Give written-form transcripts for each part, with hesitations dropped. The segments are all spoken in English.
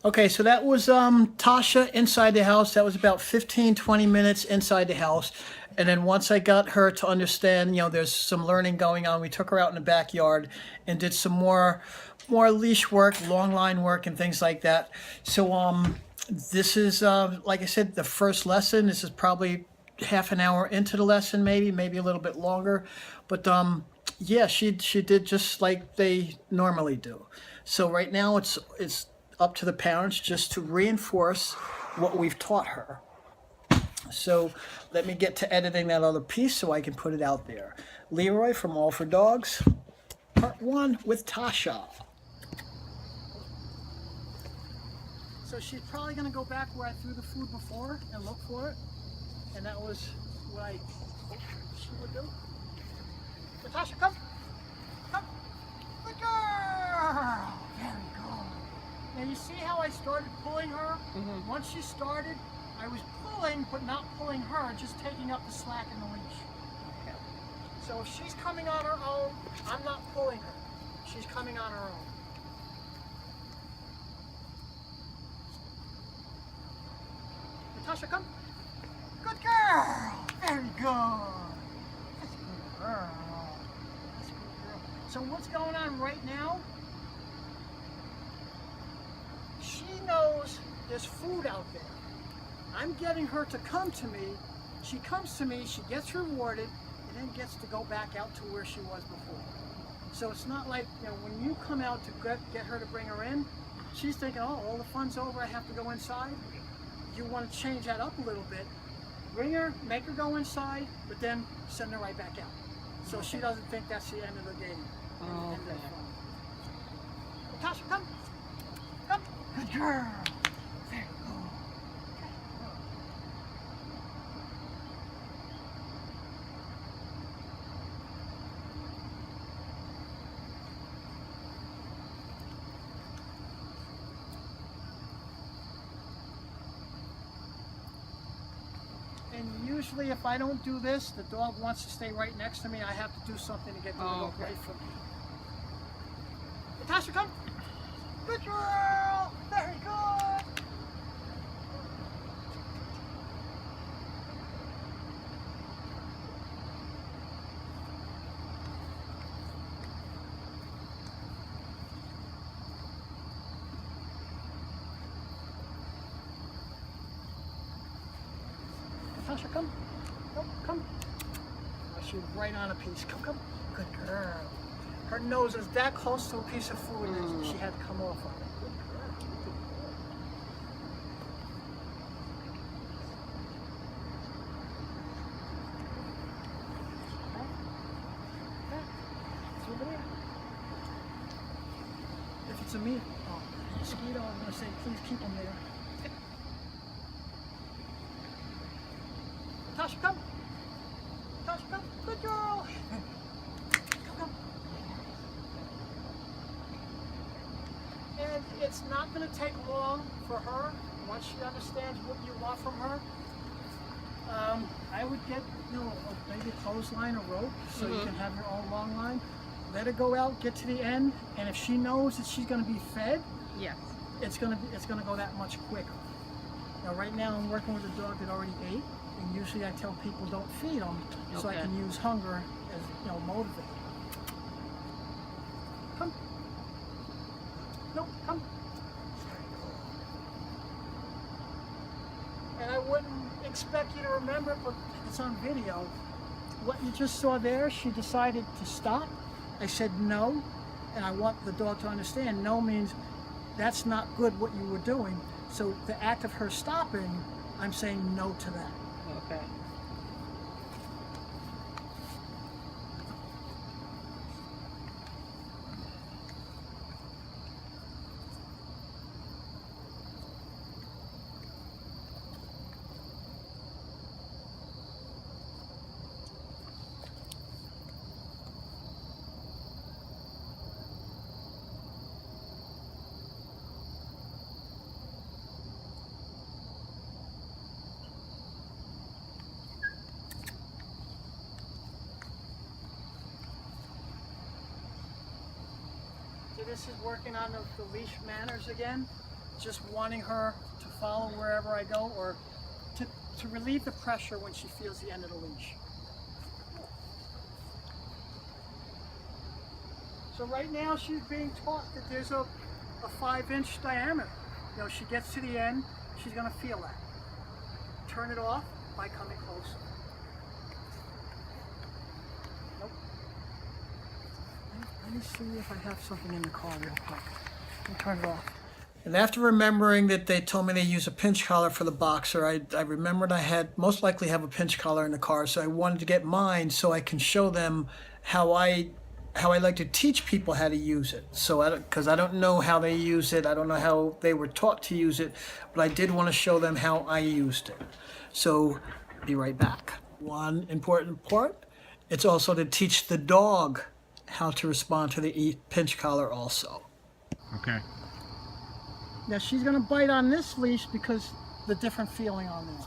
Okay, so that was Tasha inside the house. That was about 15, 20 minutes inside the house. And then once I got her to understand, there's some learning going on, we took her out in the backyard and did some more leash work, long line work and things like that. So this is like I said, the first lesson. This is probably half an hour into the lesson, maybe a little bit longer. But yeah, she did just like they normally do. So right now it's up to the parents just to reinforce what we've taught her. So let me get to editing that other piece so I can put it out there. Leroy from All for Dogs, part one with Tasha. So she's probably gonna go back where I threw the food before and look for it. And that was what I hoped she would do. So Tasha, come. Come. Good girl. Very good. Now you see how I started pulling her? Once she started, I was pulling, but not pulling her, just taking up the slack in the leash. Okay. So if she's coming on her own, I'm not pulling her. She's coming on her own. Natasha, come. Good girl. Very good. That's a good girl. That's a good girl. So what's going on right now? She knows there's food out there. I'm getting her to come to me. She comes to me, she gets rewarded, and then gets to go back out to where she was before. So it's not like, when you come out to get her to bring her in, she's thinking, oh, all the fun's over, I have to go inside. You want to change that up a little bit. Bring her, make her go inside, but then send her right back out. So she doesn't think that's the end of the game. Okay. Natasha, come. Come. Good girl. Very good. And usually if I don't do this, the dog wants to stay right next to me. I have to do something to get the dog away from me. Natasha, come. Good girl. Very good. Natasha, come. Come. Oh, she's right on a piece. Come. Good girl. Her nose is that close to a piece of food that she had to come off on it. Good girl. It's over there. If it's a mosquito, I'm going to say, please keep them there. Tasha, come. Tasha, come. Good girl. Come. And it's not going to take long for her, once she understands what you want from her. I would get, maybe a clothesline or rope, so you can have your own long line. Let her go out, get to the end, and if she knows that she's going to be fed, Yes. it's going to go that much quicker. Now, right now, I'm working with a dog that already ate, and usually I tell people don't feed them, so I can use hunger as motivate. Come. No, come. And I wouldn't expect you to remember it, but it's on video. What you just saw there, she decided to stop. I said no, and I want the dog to understand no means that's not good what you were doing. So the act of her stopping, I'm saying no to that. Okay. So this is working on the leash manners again. just wanting her to follow wherever I go, or to relieve the pressure when she feels the end of the leash. So right now she's being taught that there's a 5-inch diameter. You know, she gets to the end, she's going to feel that. Turn it off by coming close. Nope. Let me see if I have something in the car real quick. Let me turn it off. And after remembering that they told me they use a pinch collar for the boxer, I remembered I had most likely have a pinch collar in the car, so I wanted to get mine so I can show them how I like to teach people how to use it. So because I don't know how they use it, I don't know how they were taught to use it, but I did want to show them how I used it. So be right back. One important part, it's also to teach the dog how to respond to the pinch collar also. Okay. Now she's going to bite on this leash because the different feeling on there.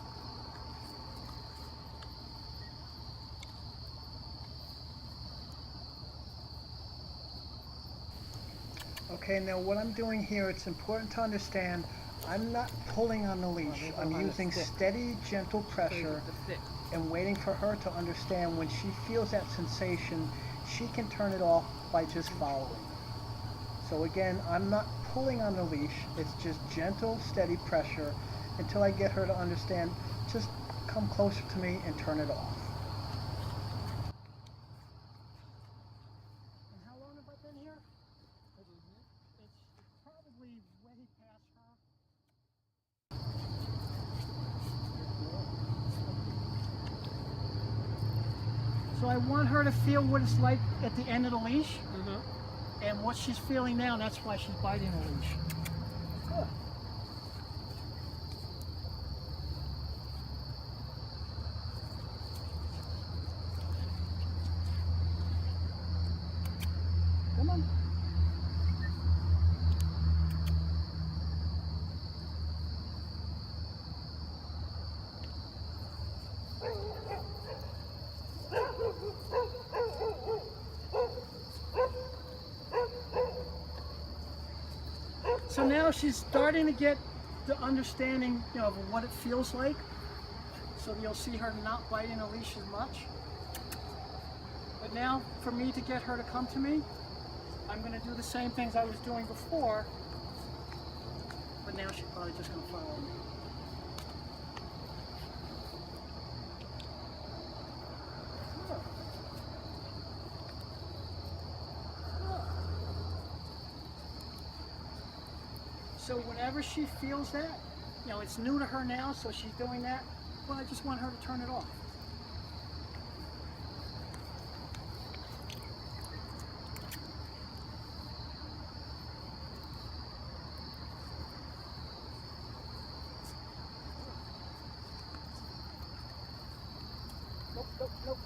Okay, now what I'm doing here, it's important to understand, I'm not pulling on the leash. I'm using steady, gentle pressure and waiting for her to understand when she feels that sensation, she can turn it off by just following. So again, I'm not pulling on the leash, it's just gentle, steady pressure until I get her to understand, just come closer to me and turn it off. And how long have I been here? It's probably way past her. So I want her to feel what it's like at the end of the leash. And what she's feeling now, that's why she's biting the leash. Good. Come on. So now she's starting to get the understanding, you know, of what it feels like. So you'll see her not biting the leash as much. But now, for me to get her to come to me, I'm going to do the same things I was doing before. But now she's probably just going to follow me. So whenever she feels that, you know, it's new to her now, so she's doing that, well, I just want her to turn it off. Nope, nope, nope.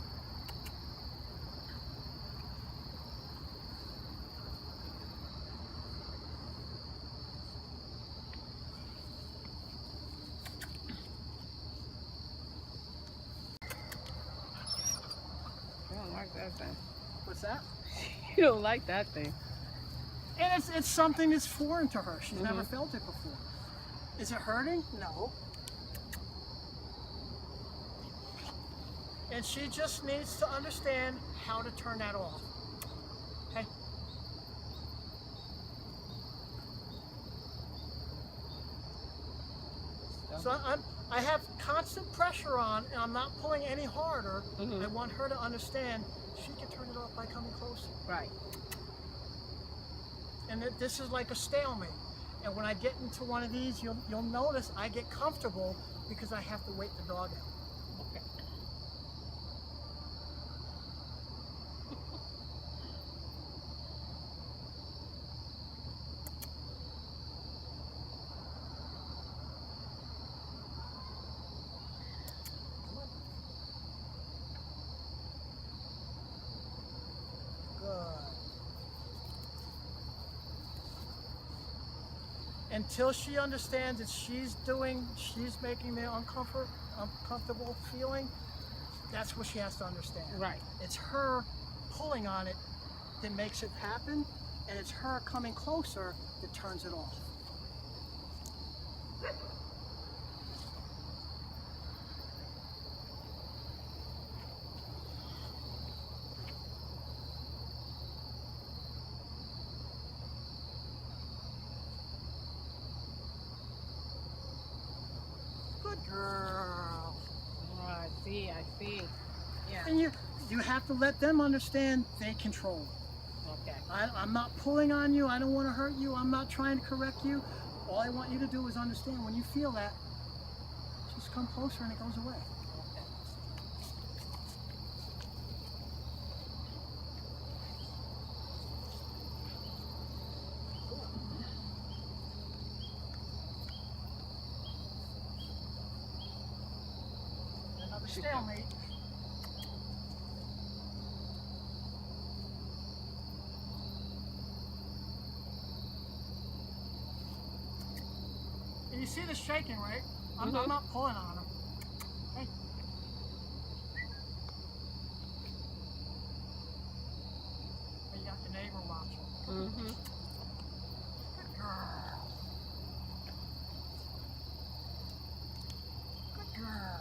I don't like that thing. What's that? You don't like that thing. And it's something that's foreign to her. She's never felt it before. Is it hurting? No. And she just needs to understand how to turn that off. Okay? So I have constant pressure on, and I'm not pulling any harder. I want her to understand she can turn it off by coming closer. Right. And this is like a stalemate. And when I get into one of these, you'll notice I get comfortable because I have to wait the dog out. Okay. Until she understands that she's making the uncomfortable feeling, that's what she has to understand. Right. It's her pulling on it that makes it happen, and it's her coming closer that turns it off. girl. Oh, I see. I see. Yeah. And you have to let them understand they control. Okay. I'm not pulling on you. I don't want to hurt you. I'm not trying to correct you. All I want you to do is understand when you feel that, just come closer and it goes away. Okay. Another stalemate. And you see the shaking, right? I'm not pulling on him. Hey. And you got the neighbor watching. Mm-hmm. Good girl. Good girl.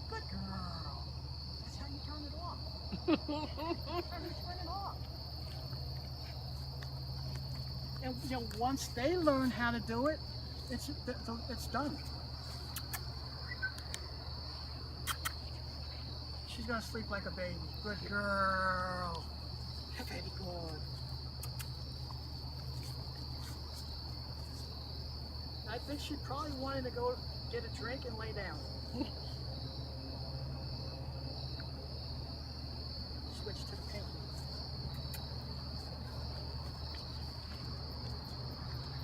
Good girl. That's how you turn it off. That's how you turn it off. And once they learn how to do it, it's done. She's gonna sleep like a baby. Good girl. Very good. I think she probably wanted to go get a drink and lay down. Switch to the pink.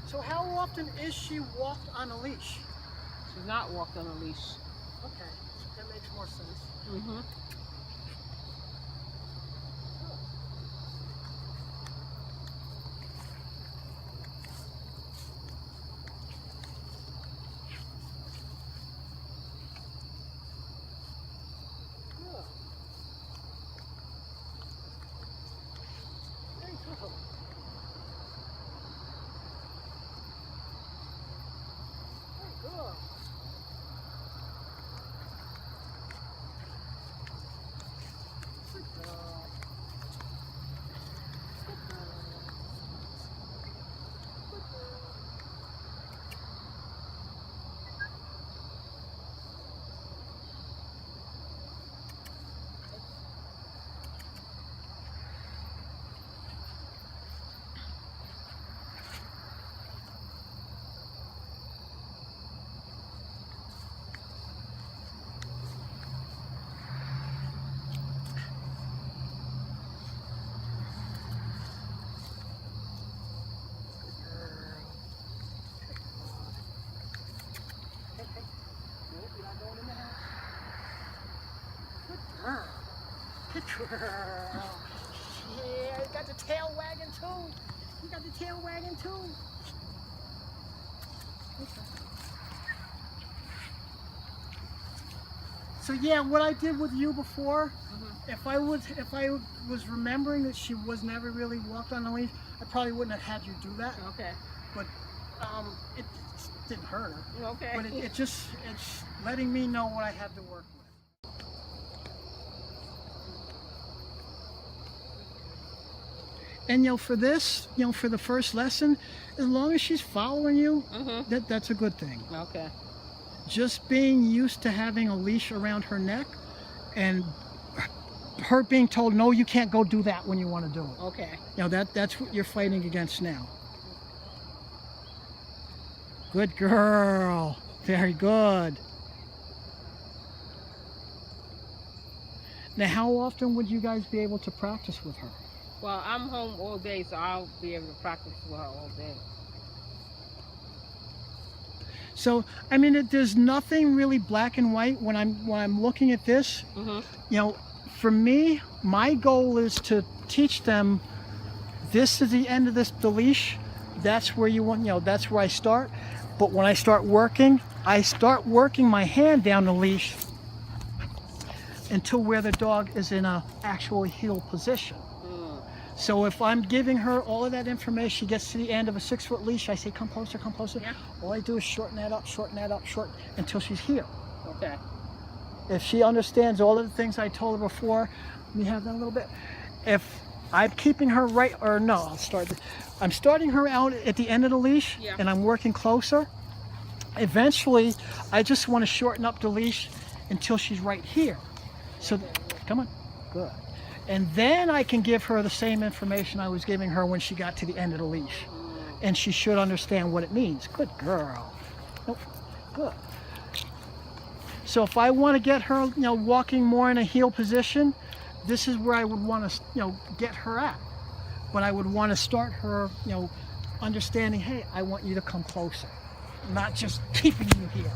So how often is she walked on a leash? She's not walked on a leash. Okay, that makes more sense. Mm-hmm. Good. There you go. Very good. Good girl. Good girl. Good girl. Good girl. Yeah, you got the tail wagging too. You got the tail wagging too. Okay. So yeah, what I did with you before, if I was remembering that she was never really walked on a leash, I probably wouldn't have had you do that. Okay. But it didn't hurt her. Okay. But it's letting me know what I have to work with. And for this, for the first lesson, as long as she's following you, that's a good thing. Okay. Just being used to having a leash around her neck and her being told, no, you can't go do that when you want to do it. Okay. That's what you're fighting against now. Good girl. Very good. Now, how often would you guys be able to practice with her? Well, I'm home all day, so I'll be able to practice with her all day. So, I mean, there's nothing really black and white when I'm looking at this. For me, my goal is to teach them this is the end of the leash. That's where you want, that's where I start. But when I start working my hand down the leash until where the dog is in a actual heel position. So if I'm giving her all of that information, she gets to the end of a 6-foot leash, I say, come closer, come closer. Yeah. All I do is shorten that up, until she's here. Okay. If she understands all of the things I told her before, let me have that a little bit. If I'm keeping her right, or no, I'm starting her out at the end of the leash, Yeah. and I'm working closer. Eventually, I just want to shorten up the leash until she's right here. So, come on, good. And then I can give her the same information I was giving her when she got to the end of the leash. And she should understand what it means. Good girl. Nope. Good. So if I want to get her, walking more in a heel position, this is where I would want to, get her at. But I would want to start her, understanding, hey, I want you to come closer, not just keeping you here.